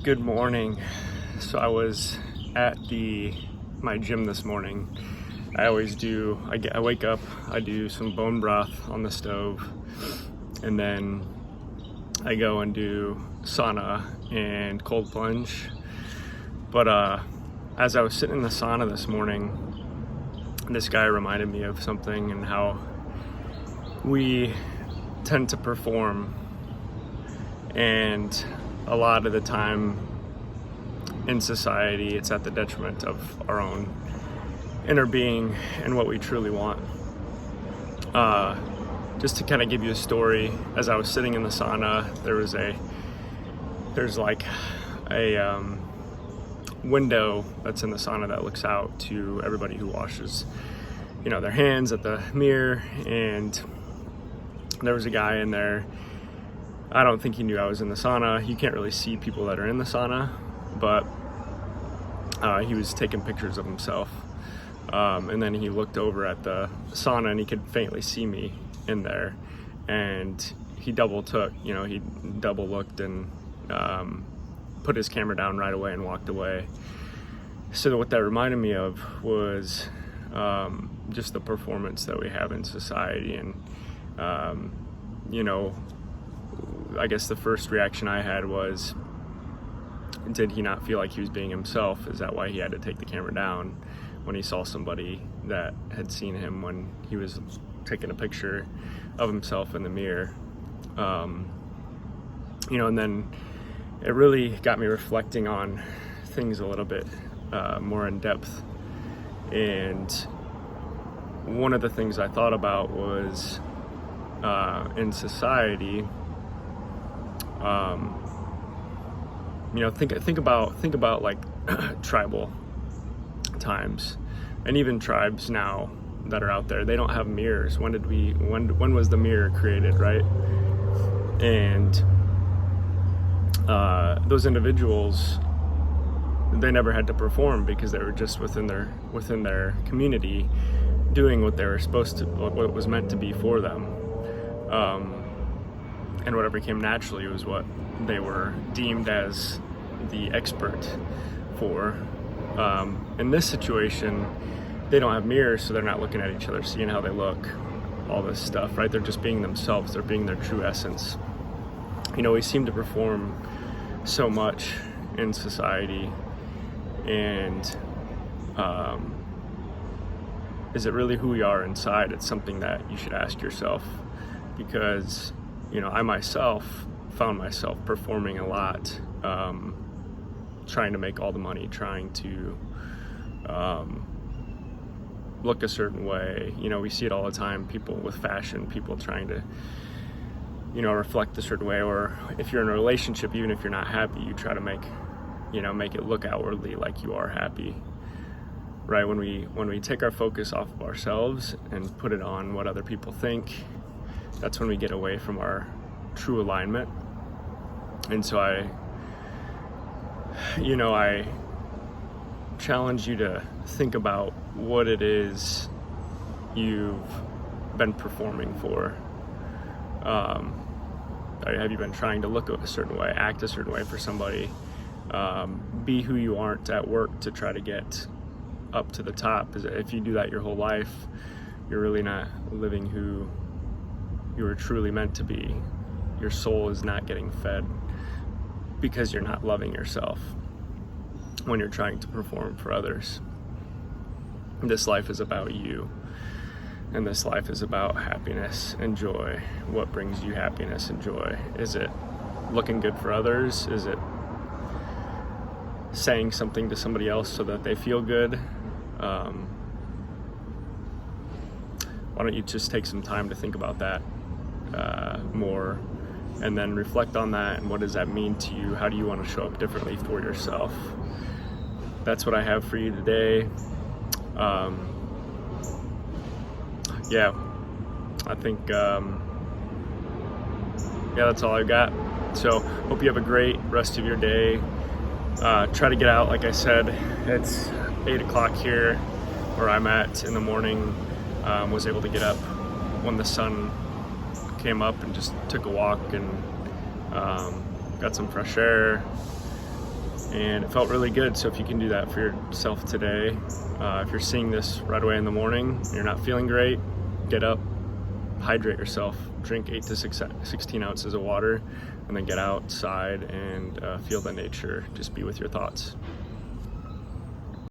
Good morning. So I was at my gym this morning. I always do. I wake up, I do some bone broth on the stove, and then I go and do sauna and cold plunge. But as I was sitting in the sauna this morning, this guy reminded me of something and how we tend to perform, and a lot of the time in society it's at the detriment of our own inner being and what we truly want. Just to kind of give you a story, as I was sitting in the sauna, there's like a window that's in the sauna that looks out to everybody who washes their hands at the mirror, and there was a guy in there. I don't think he knew I was in the sauna. You can't really see people that are in the sauna, but he was taking pictures of himself. And then he looked over at the sauna and he could faintly see me in there. And he double looked and put his camera down right away and walked away. So what that reminded me of was just the performance that we have in society. And, I guess the first reaction I had was, did he not feel like he was being himself? Is that why he had to take the camera down when he saw somebody that had seen him when he was taking a picture of himself in the mirror? And then it really got me reflecting on things a little bit more in depth. And one of the things I thought about was in society, think about like tribal times, and even tribes now that are out there. They don't have mirrors. When was the mirror created, right? And those individuals, they never had to perform because they were just within their community doing what they were supposed to, what was meant to be for them. And whatever came naturally was what they were deemed as the expert for. In this situation, they don't have mirrors, so they're not looking at each other, seeing how they look, all this stuff, right? They're just being themselves. They're being their true essence. We seem to perform so much in society, and is it really who we are inside? It's something that you should ask yourself, because I myself found myself performing a lot, trying to make all the money, trying to look a certain way. We see it all the time, people with fashion, people trying to reflect a certain way, or if you're in a relationship, even if you're not happy, you try to make it look outwardly like you are happy, right? When we take our focus off of ourselves and put it on what other people think, that's when we get away from our true alignment. And so I challenge you to think about what it is you've been performing for. Have you been trying to look a certain way, act a certain way for somebody, be who you aren't at work to try to get up to the top? If you do that your whole life, you're really not living who you were truly meant to be. Your soul is not getting fed because you're not loving yourself when you're trying to perform for others. This life is about you, and this life is about happiness and joy. What brings you happiness and joy? Is it looking good for others? Is it saying something to somebody else so that they feel good? Why don't you just take some time to think about that more, and then reflect on that, and what does that mean to you? How do you want to show up differently for yourself? That's what I have for you today. I think that's all I've got. So hope you have a great rest of your day. Try to get out, like I said. It's 8 o'clock here where I'm at in the morning. Was able to get up when the sun came up and just took a walk and got some fresh air, and it felt really good. So if you can do that for yourself today, if you're seeing this right away in the morning, and you're not feeling great, get up, hydrate yourself, drink 8 to 16 ounces of water, and then get outside and feel the nature, just be with your thoughts.